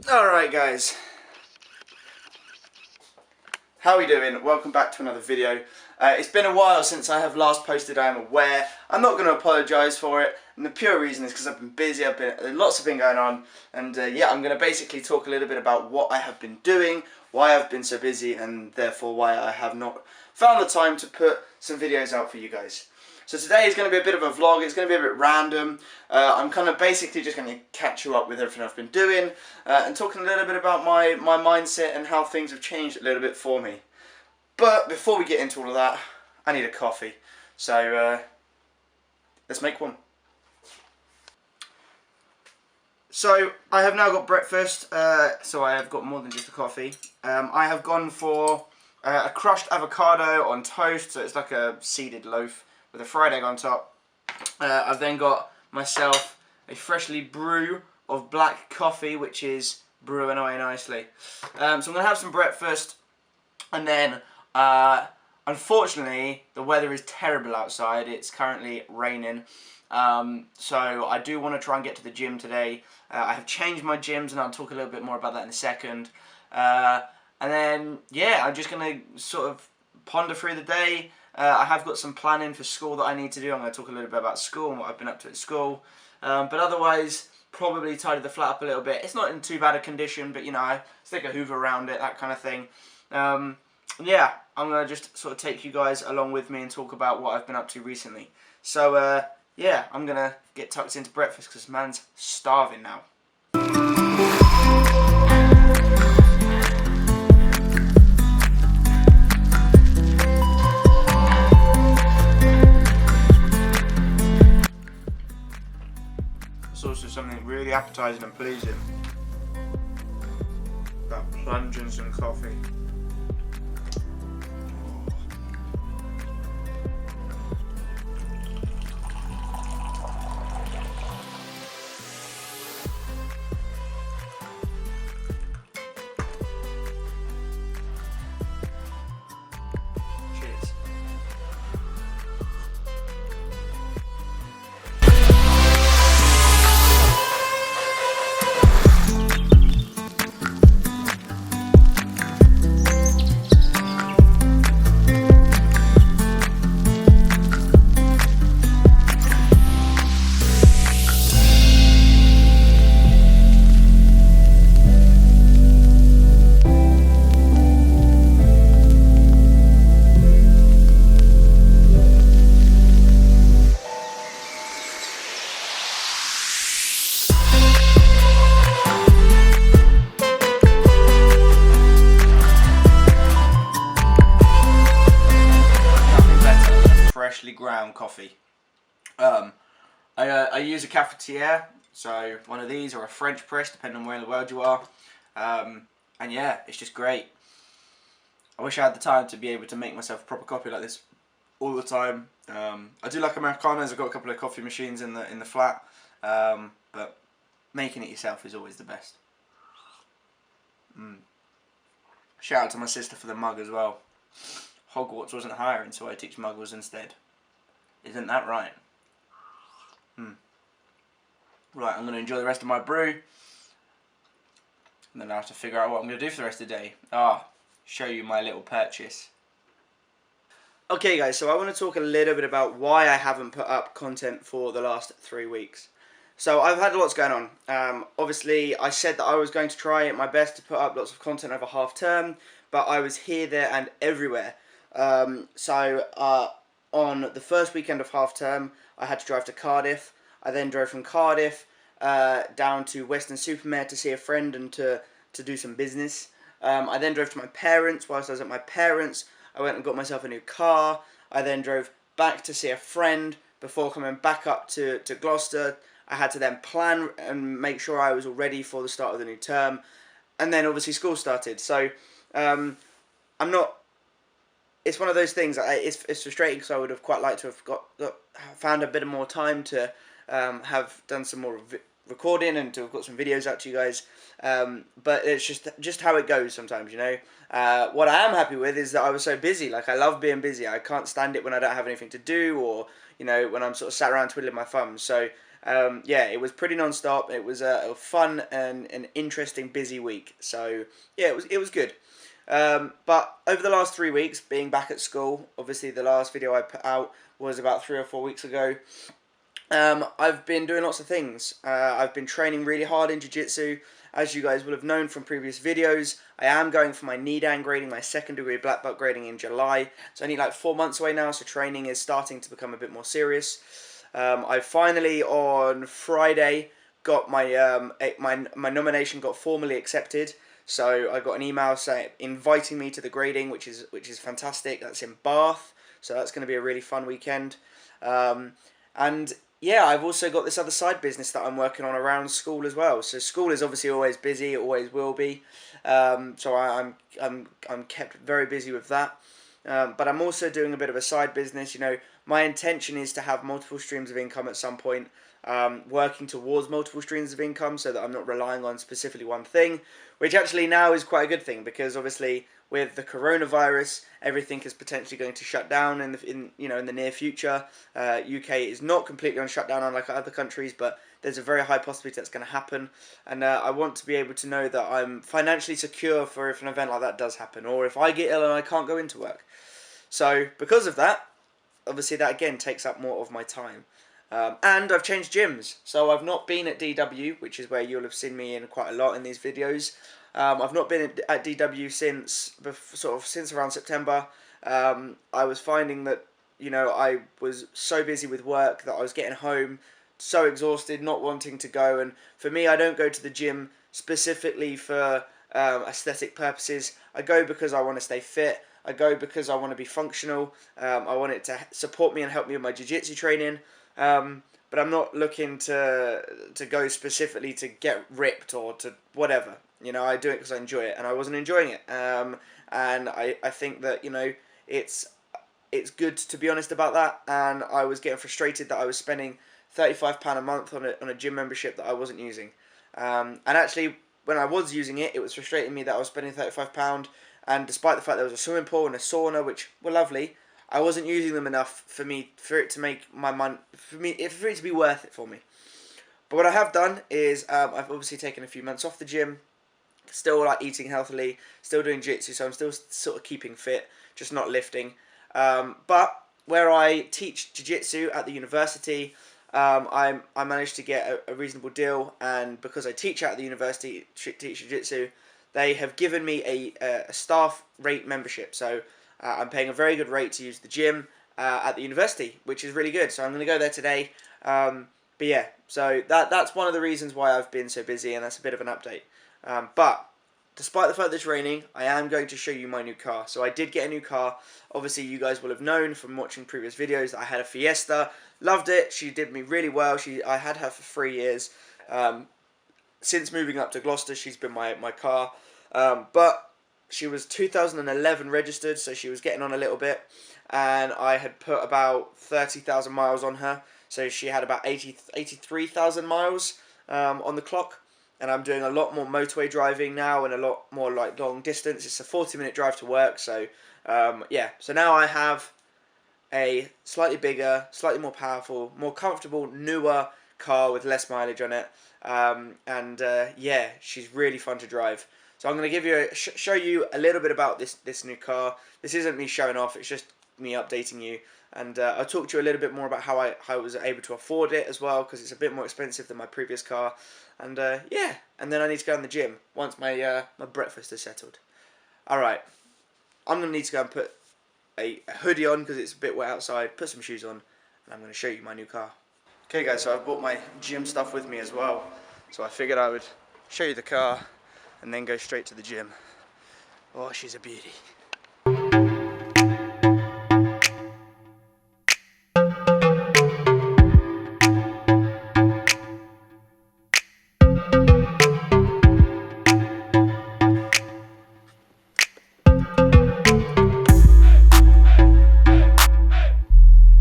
Alright guys, how are we doing? Welcome back to another video. It's been a while since I have last posted, I am aware. I'm not going to apologise for it, and the pure reason is because I've been busy, lots have been going on, and yeah, I'm going to basically talk a little bit about what I have been doing, why I've been so busy, and therefore why I have not found the time to put some videos out for you guys. So today is going to be a bit of a vlog. It's going to be a bit random. I'm kind of basically just going to catch you up with everything I've been doing and talking a little bit about my mindset and how things have changed a little bit for me. But before we get into all of that, I need a coffee. So let's make one. So I have now got breakfast. So I have got more than just a coffee. I have gone for a crushed avocado on toast. So it's like a seeded loaf with a fried egg on top. I've then got myself a freshly brew of black coffee, which is brewing away nicely. So I'm going to have some breakfast, and then unfortunately the weather is terrible outside. It's currently raining, so I do want to try and get to the gym today. I have changed my gyms, and I'll talk a little bit more about that in a second. And then yeah, I'm just going to sort of ponder through the day. I have got some planning for school that I need to do. I'm going to talk a little bit about school and what I've been up to at school. But otherwise, probably tidy the flat up a little bit. It's not in too bad a condition, but you know, I stick a hoover around it, that kind of thing. Yeah, I'm going to just sort of take you guys along with me and talk about what I've been up to recently. So yeah, I'm going to get tucked into breakfast because man's starving now. Also something really appetizing and pleasing about plunging some coffee. Cheers. Freshly ground coffee. I use a cafetiere, so one of these or a French press, depending on where in the world you are. And yeah, it's just great. I wish I had the time to be able to make myself a proper coffee like this all the time. I do like Americanos. I've got a couple of coffee machines in the flat, but making it yourself is always the best. Shout out to my sister for the mug as well. Hogwarts wasn't hiring, so I teach muggles instead. Isn't that right? Right, I'm going to enjoy the rest of my brew. And then I have to figure out what I'm going to do for the rest of the day. Show you my little purchase. Okay guys, so I want to talk a little bit about why I haven't put up content for the last 3 weeks. So I've had lots going on. Obviously, I said that I was going to try my best to put up lots of content over half term, but I was here, there and everywhere. On the first weekend of half term, I had to drive to Cardiff. I then drove from Cardiff down to Weston-super-Mare to see a friend and to do some business. I then drove to my parents. Whilst I was at my parents, I went and got myself a new car. I then drove back to see a friend before coming back up to Gloucester. I had to then plan and make sure I was all ready for the start of the new term. And then obviously school started. So I'm not... It's one of those things. It's frustrating because I would have quite liked to have found a bit of more time to have done some more recording and to have got some videos out to you guys. But it's just how it goes sometimes, you know. What I am happy with is that I was so busy. Like, I love being busy. I can't stand it when I don't have anything to do, or you know, when I'm sort of sat around twiddling my thumbs. So yeah, it was pretty non-stop. It was a fun and an interesting, busy week. So yeah, it was good. But over the last 3 weeks, being back at school, obviously the last video I put out was about 3 or 4 weeks ago. I've been doing lots of things. I've been training really hard in Jiu-Jitsu. As you guys will have known from previous videos, I am going for my Nidan grading, my 2nd degree black belt grading in July. It's only like 4 months away now, so training is starting to become a bit more serious. I finally, on Friday, got my my nomination got formally accepted. So I got an email inviting me to the grading, which is fantastic. That's in Bath, so that's going to be a really fun weekend. And yeah, I've also got this other side business that I'm working on around school as well. So school is obviously always busy, it always will be. So I'm kept very busy with that. But I'm also doing a bit of a side business. You know, my intention is to have multiple streams of income at some point. Working towards multiple streams of income so that I'm not relying on specifically one thing, which actually now is quite a good thing, because obviously with the coronavirus, everything is potentially going to shut down in the near future. UK is not completely on shutdown unlike other countries, but there's a very high possibility that's going to happen, and I want to be able to know that I'm financially secure for if an event like that does happen, or if I get ill and I can't go into work. So because of that, obviously that again takes up more of my time. And I've changed gyms, so I've not been at DW, which is where you'll have seen me in quite a lot in these videos. I've not been at DW since around September. I was finding that, you know, I was so busy with work that I was getting home so exhausted, not wanting to go. And for me, I don't go to the gym specifically for aesthetic purposes. I go because I want to stay fit. I go because I want to be functional. I want it to support me and help me with my jiu-jitsu training. But I'm not looking to go specifically to get ripped or to whatever. You know, I do it because I enjoy it, and I wasn't enjoying it. And I think that, you know, it's good to be honest about that. And I was getting frustrated that I was spending £35 a month on a gym membership that I wasn't using. And actually, when I was using it, it was frustrating me that I was spending £35. And despite the fact there was a swimming pool and a sauna, which were lovely, I wasn't using them enough for it to make my money, for it to be worth it for me. But what I have done is I've obviously taken a few months off the gym, still like eating healthily, still doing jiu-jitsu, so I'm still sort of keeping fit, just not lifting. But where I teach jiu-jitsu at the university, I managed to get a reasonable deal, and because I teach at the university, teach jiu-jitsu, they have given me a staff rate membership. So I'm paying a very good rate to use the gym at the university, which is really good. So I'm going to go there today. But yeah, so that's one of the reasons why I've been so busy, and that's a bit of an update. But despite the fact that it's raining, I am going to show you my new car. So I did get a new car. Obviously, you guys will have known from watching previous videos that I had a Fiesta. Loved it. She did me really well. I had her for 3 years. Since moving up to Gloucester, she's been my car. But she was 2011 registered, so she was getting on a little bit. And I had put about 30,000 miles on her. So she had about 83,000 miles on the clock. And I'm doing a lot more motorway driving now and a lot more like long distance. It's a 40-minute drive to work. So yeah, so now I have a slightly bigger, slightly more powerful, more comfortable, newer car with less mileage on it. Yeah, she's really fun to drive. So I'm going to give you show you a little bit about this new car. This isn't me showing off, it's just me updating you. And I'll talk to you a little bit more about how I was able to afford it as well, because it's a bit more expensive than my previous car. And yeah, and then I need to go in the gym once my my breakfast is settled. Alright, I'm going to need to go and put a hoodie on because it's a bit wet outside, put some shoes on, and I'm going to show you my new car. Okay guys, so I've brought my gym stuff with me as well. So I figured I would show you the car and then go straight to the gym. Oh, she's a beauty.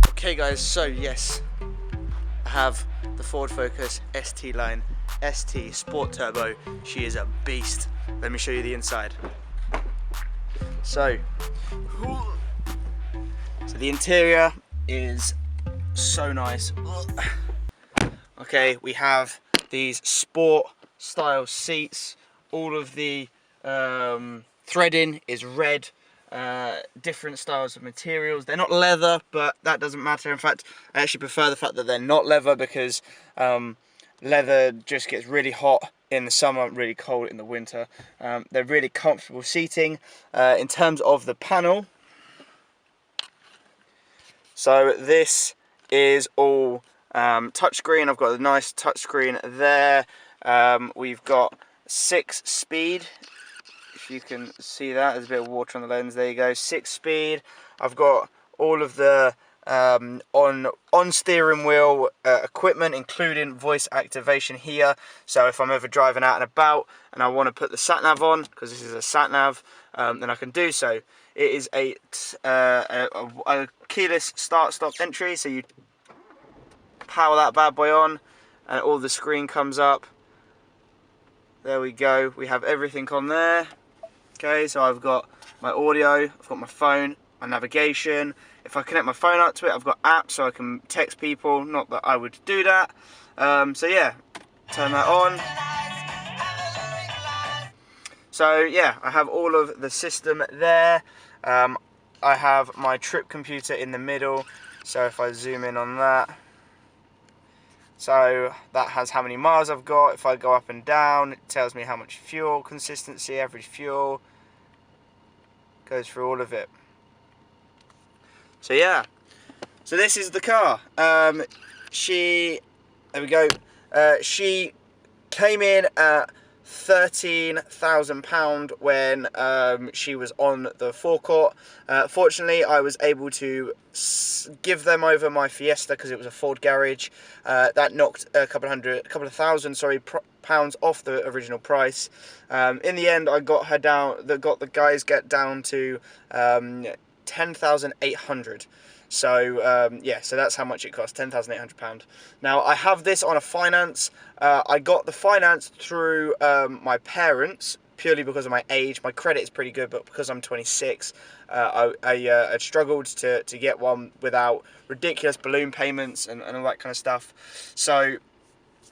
Okay guys, so yes, I have the Ford Focus ST line, ST Sport Turbo. She is a beast. Let me show you the inside. So the interior is so nice. Okay, we have these sport style seats. All of the threading is red. Different styles of materials. They're not leather, but that doesn't matter. In fact, I actually prefer the fact that they're not leather, because leather just gets really hot in the summer, really cold in the winter. They're really comfortable seating. In terms of the panel, so this is all touchscreen. I've got a nice touchscreen there. We've got 6-speed. If you can see that, there's a bit of water on the lens. There you go, 6-speed. I've got all of the on steering wheel equipment, including voice activation here. So if I'm ever driving out and about and I want to put the sat nav on, because this is a sat nav, then I can do so. It is a keyless start-stop entry, so you power that bad boy on, and all the screen comes up. There we go. We have everything on there. Okay, so I've got my audio, I've got my phone, my navigation. If I connect my phone up to it, I've got apps so I can text people. Not that I would do that. So yeah, turn that on. So yeah, I have all of the system there. I have my trip computer in the middle. So if I zoom in on that, so that has how many miles I've got. If I go up and down, it tells me how much fuel consistency, average fuel, goes through all of it. So yeah, so this is the car. There we go. She came in at £13,000 when she was on the forecourt. Fortunately, I was able to give them over my Fiesta because it was a Ford garage. That knocked a couple of thousand, pounds off the original price. In the end, I got her down. Got the guys get down to 10,800. So yeah, so that's how much it cost, £10,800. Now I have this on a finance. I got the finance through my parents purely because of my age. My credit is pretty good, but because I'm 26, I struggled to get one without ridiculous balloon payments and all that kind of stuff. So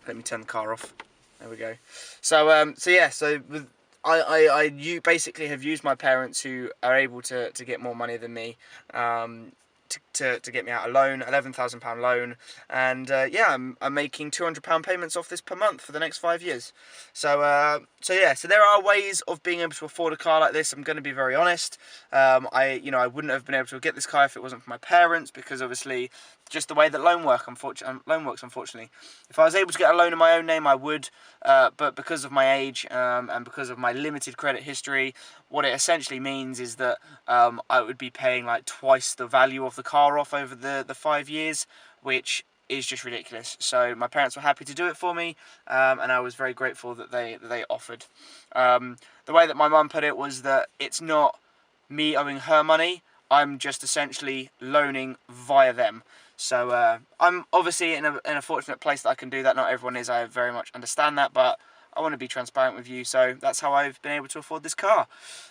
let me turn the car off. There we go. So yeah, so you basically have used my parents, who are able to get more money than me, to get me out a loan, £11,000 loan, and yeah, I'm making £200 payments off this per month for the next 5 years. So yeah, so there are ways of being able to afford a car like this. I'm going to be very honest. I wouldn't have been able to get this car if it wasn't for my parents, because obviously just the way that loan works, unfortunately. If I was able to get a loan in my own name, I would, but because of my age and because of my limited credit history, what it essentially means is that I would be paying like twice the value of the car off over the 5 years, which is just ridiculous. So my parents were happy to do it for me, and I was very grateful that they offered. The way that my mum put it was that it's not me owing her money, I'm just essentially loaning via them. So I'm obviously in a fortunate place that I can do that. Not everyone is, I very much understand that, but I want to be transparent with you, so that's how I've been able to afford this car.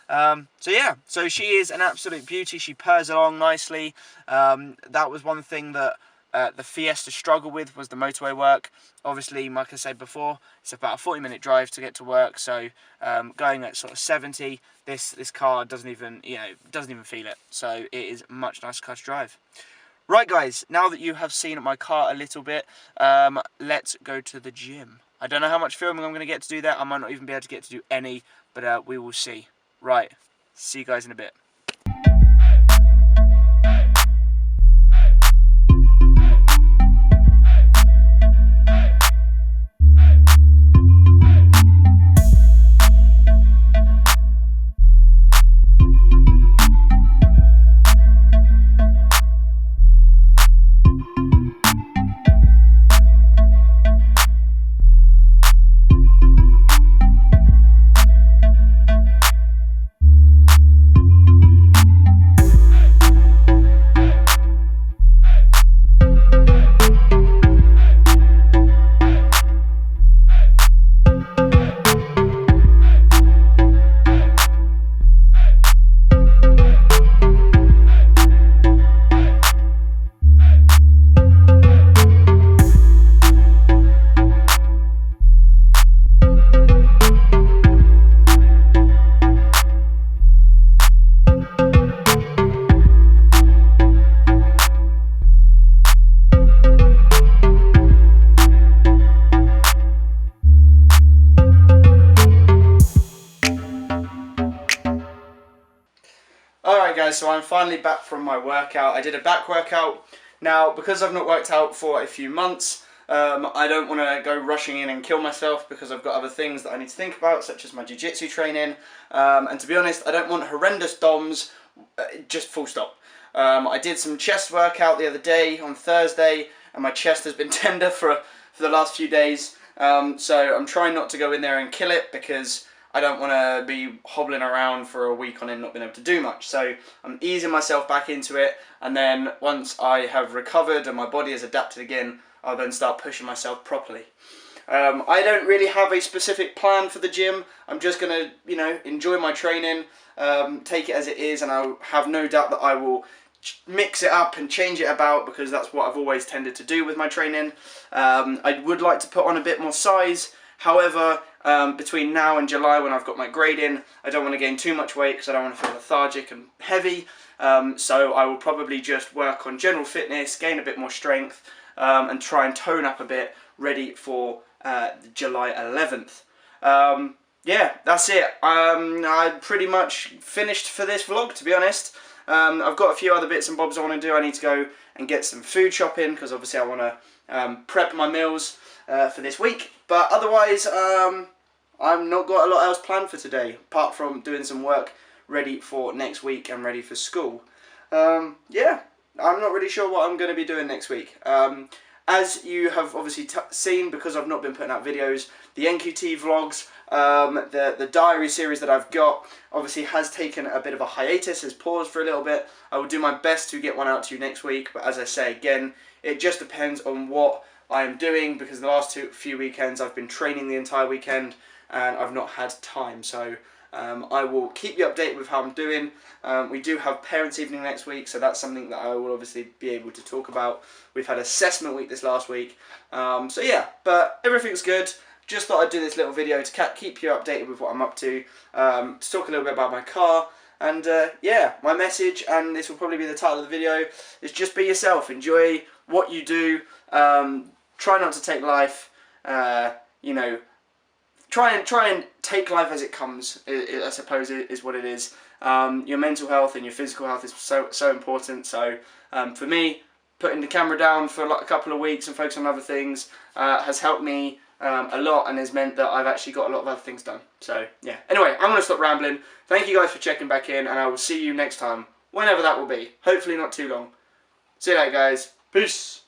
So yeah, so she is an absolute beauty. She purrs along nicely. That was one thing that the Fiesta struggled with, was the motorway work. Obviously, like I said before, it's about a 40-minute drive to get to work, so going at sort of 70, this car doesn't even feel it. So it is a much nicer car to drive. Right guys, now that you have seen my car a little bit, let's go to the gym. I don't know how much filming I'm going to get to do that. I might not even be able to get to do any, but we will see. Right, see you guys in a bit. so I'm finally back from my workout. I did a back workout. Now, because I've not worked out for a few months, I don't want to go rushing in and kill myself because I've got other things that I need to think about, such as my jiu-jitsu training. And to be honest, I don't want horrendous DOMs, just full stop. I did some chest workout the other day on Thursday, and my chest has been tender for the last few days. So I'm trying not to go in there and kill it because I don't want to be hobbling around for a week on end not being able to do much. So I'm easing myself back into it, and then once I have recovered and my body has adapted again, I'll then start pushing myself properly. I don't really have a specific plan for the gym. I'm just going to, you know, enjoy my training, take it as it is, and I have no doubt that I will mix it up and change it about because that's what I've always tended to do with my training. I would like to put on a bit more size. However, between now and July when I've got my grade in, I don't want to gain too much weight because I don't want to feel lethargic and heavy. So I will probably just work on general fitness, gain a bit more strength, and try and tone up a bit, ready for July 11th. Yeah, that's it. I pretty much finished for this vlog, to be honest. I've got a few other bits and bobs I want to do. I need to go and get some food shopping because obviously I want to prep my meals for this week. But otherwise, I've not got a lot else planned for today, apart from doing some work ready for next week and ready for school. Yeah, I'm not really sure what I'm going to be doing next week. As you have obviously seen, because I've not been putting out videos, the NQT vlogs, the diary series that I've got obviously has taken a bit of a hiatus, has paused for a little bit. I will do my best to get one out to you next week, but as I say again, it just depends on what I'm doing because the last few weekends I've been training the entire weekend and I've not had time. So I will keep you updated with how I'm doing. We do have parents' evening next week, so that's something that I will obviously be able to talk about. We've had assessment week this last week. So yeah, but everything's good. Just thought I'd do this little video to keep you updated with what I'm up to talk a little bit about my car. And yeah, my message, and this will probably be the title of the video, is just be yourself. Enjoy what you do. Try not to take life, you know, try and take life as it comes, I suppose is what it is. Your mental health and your physical health is so important. So for me, putting the camera down for like a couple of weeks and focusing on other things has helped me a lot and has meant that I've actually got a lot of other things done. So yeah, anyway, I'm going to stop rambling. Thank you guys for checking back in, and I will see you next time, whenever that will be. Hopefully not too long. See you later, guys. Peace.